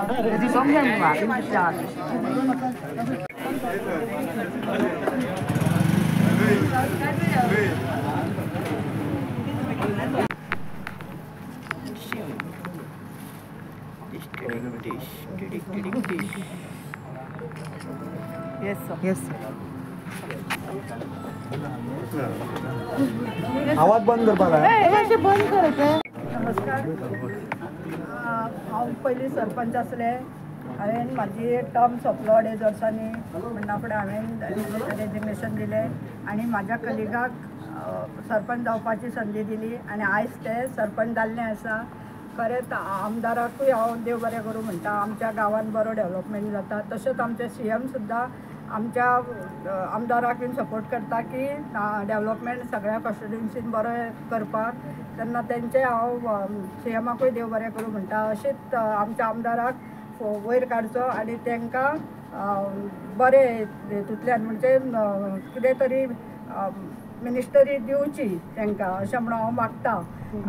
jadi somnya mah bisa. Yes, sir. Yes, sir. आवाज बंद कर पाला बंद करते. नमस्कार. हांव पयलीं सरपंच आसले. हांवें म्हाजी टर्म सोंपलो 2.5 वर्सांनी. म्हणना फुडें हांवें रेजिग्नेशन दिलें आनी म्हाज्या कलिगाक सरपंच जावपाची संदी दिली आनी आयज ते सरपंच जाल्ले आसा. खरेंच आमदाराकूय हांव देव बरें करूं म्हणटा. आमच्या गांवांत बरो डेवलपमेंट जाता. तशेंच आमचे CM सुद्दां आमच्या आमदाराक सपोर्ट करता की डेवलपमेंट सगळ्या कॉन्स्टिट्युएन्सीन बरें करपाक. तेन्ना तेंचे हांव CMाकूय देव बरें करूं म्हणटा. अशीच आमच्या आमदाराक वयर काडचो आनी तांकां बरे हितूंतल्यान म्हणजे कितें तरी मिनिस्टरी दिवची तांकां अशें म्हणून हांव मागतां.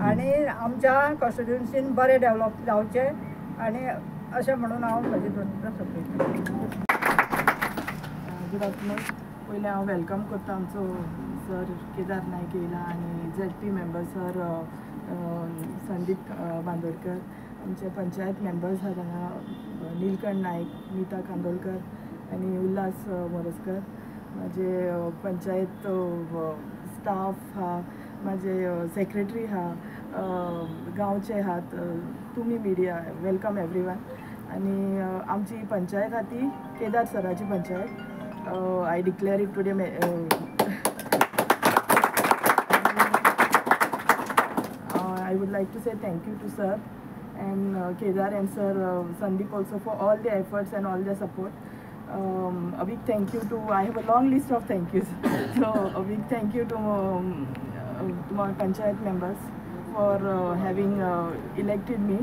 आनी आमच्या कॉन्स्टिट्युएन्सीन बरें डेवलप जावचें आनी अशें म्हणून हांव म्हजी दोन सोंपयतां. Good afternoon. पयलें हांव वेलकम करता आमचो सर केदार नायक येयला आनी ZP member sir Sandeep Bandodkar, आमचे पंचायत मेंबर्स आहात हांगा नीलकंठ नायक, नीता कांदोळकर आनी उल्हास मोरजकर, म्हाजे पंचायत स्टाफ हा, म्हाजे सेक्रेटरी हा, गांवचे आहात, तुमी मिडिया, वेलकम एवरीवन. आनी आमची पंचायत आहा ती Kedar सराची panchayat. I declare it today. I would like to say thank you to sir and Kedar and sir Sandeep also for all their efforts and all their support. A big thank you to, I have a long list of thank yous. So a big thank you to my panchayat members for having elected me.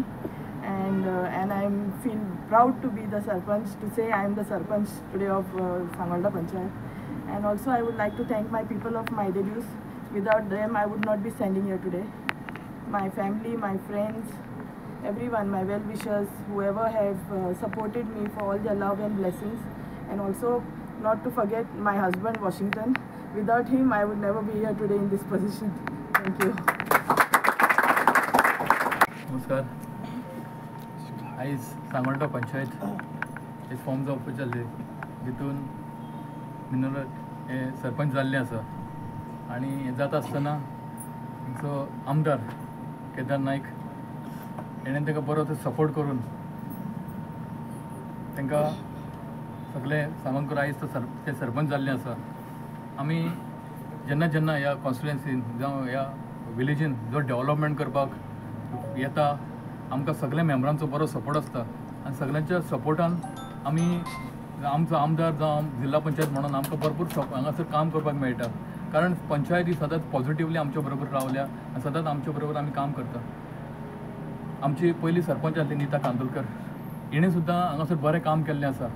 And I feel proud to be the sarpanch, to say I am the sarpanch today of Sangolda Panchayat. And also I would like to thank my people of my debuts. Without them I would not be standing here today. My family, my friends, everyone, my well-wishers, whoever have supported me for all their love and blessings. And also not to forget my husband Washington. Without him I would never be here today in this position. Thank you. नमस्कार. आयज सांगोळडा पंचायत हे form जावपाचे जाल्ले, जितून mineral हे सरपंच जाल्ले आसा. आनी हें जाता आसतना आमचो आमदार केदार नायक हेणें ताका बरो सपोर्ट करून तांकां सगळे सामान करून आयज ते सरपंच जाल्ले आसा. आमी जेन्ना जेन्ना ह्या कॉन्स्टिट्युएन्सीन जावं ह्या विलेजीन जो डेवलपमेंट करपाक येता, आमकां सगळ्या मेंबरांचो बरो सपोर्ट आसता. आनी सगळ्यांच्या सपोर्टान आमी आमचो आमदार जावं जिल्हा पंचायत म्हणून आमकां भरपूर हांगासर काम करपाक मेळटा. कारण पंचायत ही सदांच पॉझिटिवली आमच्या बरोबर रावल्या आनी सदांच आमच्या बरोबर आमी काम करता. आमची पयली सरपंच आसली नीता कांदोळकर, हिणें सुद्दां हांगासर बरें काम केल्लें आसा.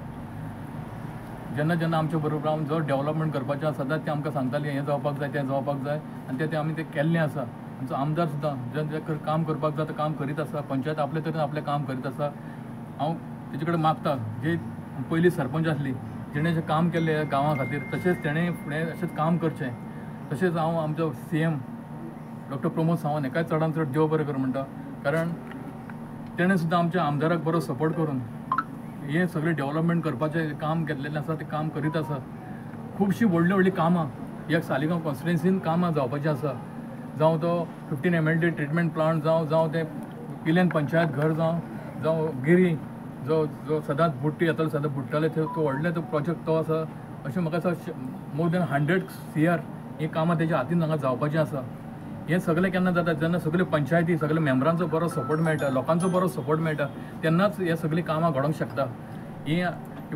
जेन्ना जेन्ना आमच्या बरोबर रावन जो डेवलपमेंट करपाचें आसा सदांच ते आमकां सांगतालीं हें जावपाक जाय तें जावपाक जाय, आनी तें आमी तें केल्लें आसा. आमचो आमदार सुद्दां जें काम करपाक जाता काम करीत आसा. पंचायत आपले तरेन आपलें काम करीत आसा. हांव तेजे कडेन मागता जे पयली सरपंच आसली, जिणें जें काम केल्लें गांवा खातीर, तशेंच तेणें फुडें अशेंच काम करचें. तशेंच हांव आमचो CM डॉ प्रमोद सावंत हेकाय चडांत चड देव बरें कर म्हणटा. कारण तेणें सुद्दां आमच्या आमदाराक बरो सपोर्ट करून हें सगळें डेवलपमेंट करपाचें काम केल्लें आसा तें काम करीत आसा. खुबशीं व्हडलीं व्हडलीं कामां ह्या सालिगांव कॉन्स्टिट्युएन्सीन कामां जावपाचीं आसा. जावं तो 15 MLD ट्रिटमेंट प्लांट जावं ते पिलेन पंचायत घर जावं गिरी जो सदांच बुट्टी येतालो सदां बुट्टाले तो व्हडले तो प्रोजेक्ट तो आसा. अशें म्हाका आसा मोर दॅन 100 CR ही कामां तेज्या हातीन हांगा जावपाचीं आसा. हें सगळें केन्ना जाता जेन्ना सगळे पंचायती सगळे मेंबरांचो बरो सपोर्ट मेळटा, लोकांचो बरो सपोर्ट मेळटा, तेन्नाच हे सगळीं कामां घडोवंक शकता. ही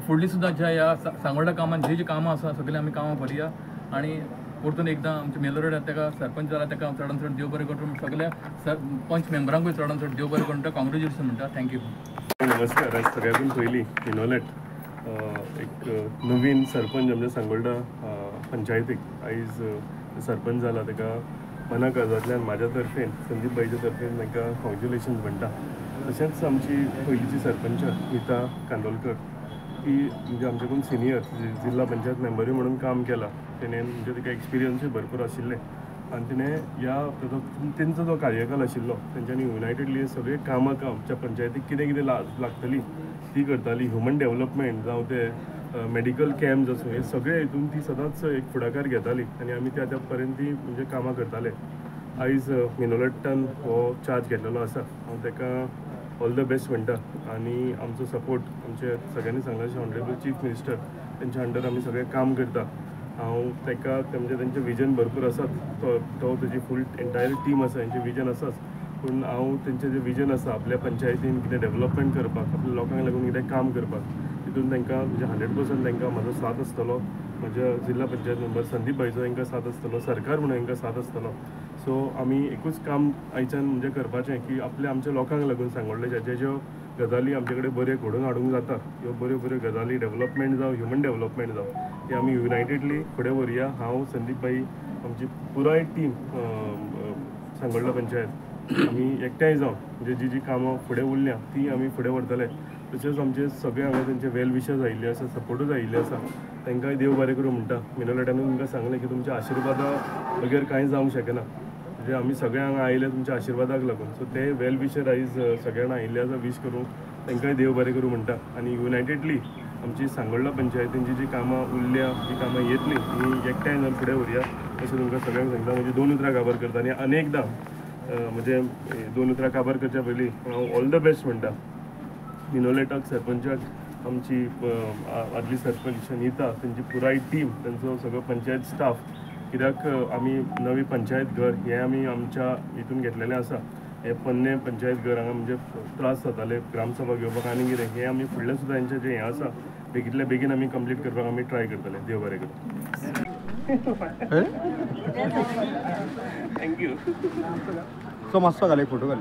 फुडलीं सुद्दां ज्या ह्या सांगोळडा कामान जी कामां आसा सगळीं आमी कामां करया. आनी परतून एकदां आमच्या मेलोरेड ताका सरपंच जाला ताका चडांत चड देव बरें करून सगळ्या पंच मेंबरांकूय चडांत चड देव बरें करून कॉंग्रेच्युलेशन म्हणटा. थँक्यू. नमस्कार. आज सगळ्यांकून पयलीं इनोलेट एक नवीन सरपंच आमच्या सांगोळडा पंचायतीक आयज सरपंच जाला ताका मना काळजांतल्यान म्हाज्या तर्फेन संदीप बाईच्या तर्फेन तांकां कॉंग्रेच्युलेशन्स म्हणटा. तशेंच आमची पयलींची सरपंच नीता कांदोलकर ती म्हणजे आमच्याकून सिनियर जिल्हा पंचायत मेंबरूय म्हणून काम केलां. तेणें म्हणजे तिका एक्सपिरियन्सूय भरपूर आशिल्लें आनी तिणें तेंचो जो कार्यकाल आशिल्लो तेंच्यांनी युनायटेडली सगळे कामां आमच्या पंचायतीक कितें कितें लागतली ती करताली. ह्युमन डेव्हलपमेंट जावं ते मेडिकल कॅम्प्स आसूं हे सगळे हितून ती सदांच एक फुडाकार घेताली आनी आमी त्या पर्यंत ती म्हणजे कामां करताले. आयज मिनोलेटान हो चार्ज घेतलेलो आसा. हांव ताका ऑल द बेस्ट म्हणटा आनी आमचो सपोर्ट आमचे सगळ्यांनी सांगलां ऑनरेबल चीफ मिनिस्टर तेंच्या अंडर आमी सगळें काम करता. हांव ताका म्हणजे तेंचें विजन भरपूर आसात. तो तेजी फूल एंटायर टीम आसा तेंचें विजन आसाच. पूण हांव तेंचें जें विजन आसा आपल्या पंचायतीन कितें डेव्हलपमेंट करपाक आपल्या लोकांक लागून कितें काम करपाक तितून तांकां म्हणजे 100% तांकां म्हजो साथ आसतलो. म्हज्या जिल्हा पंचायत मेंबर संदीप भाईचो तांकां साथ आसतलो. सरकार म्हणून तांकां साथ आसतलो. सो आमी एकूच काम आयच्यान म्हणजे करपाचें की आमच्या लोकांक लागून सांगोळडेच्या ज्यो गजाली आमचे कडेन बऱ्यो घडोवन हाडूंक जाता ह्यो बऱ्यो बऱ्यो गजाली डेव्हलपमेंट जावं ह्युमन डेव्हलपमेंट जावं ती आमी युनायटेडली फुडें व्हरया. हांव संदीप भाई आमची पुराय टीम सांगोळडा पंचायत आमी एकठांय जावन म्हणजे जी कामां फुडें उरल्या ती आमी फुडें व्हरतले. तशेंच आमचे सगळे हांगा तेंचे वेल विशर्स आयिल्ले आसा सपोर्टूच आयिल्ले आसा. तांकांय देव बरें करूं म्हणटा. मिनोलेटानूय तांकां सांगलें की तुमच्या आशिर्वादा बगैर कांय जावंक शकना. म्हणजे आमी सगळे हांगा आयले तुमच्या आशिर्वादाक लागून. सो ते वेल विशर आयज सगळ्यांना आयिल्ले आसा वीश करूं तांकांय देव बरें करूं म्हणटा. आनी युनायटेडली आमची सांगोळडा पंचायतींची जी कामां उरल्या जी कामां येतली ती एकठांय जावन फुडें व्हरया अशें तुमकां सगळ्यांक सांगता. म्हणजे 2 उतरां काबार करता आनी अनेकदां म्हणजे 2 उतरां काबार करच्या पयलीं हांव ऑल द बेस्ट म्हणटा मिनोलेटाक सरपंचाक आमची आदली सरपंच नीता तेंची पुराय टीम तेंचो सगळो पंचायत स्टाफ. कित्याक आमी नवी पंचायत घर हें आमी आमच्या हितून घेतलेलें आसा. हे पोन्ने पंचायत घर हांगा म्हणजे त्रास जाताले ग्रामसभा घेवपाक आनी कितें हें आमी फुडलें सुद्दां हेंचें जें हें आसा बेगींतल्या बेगीन आमी कंप्लीट करपाक आमी ट्राय करतले. देव बरें करूं. थँक्यू. सो मातसो घाल एक फोटो घाल.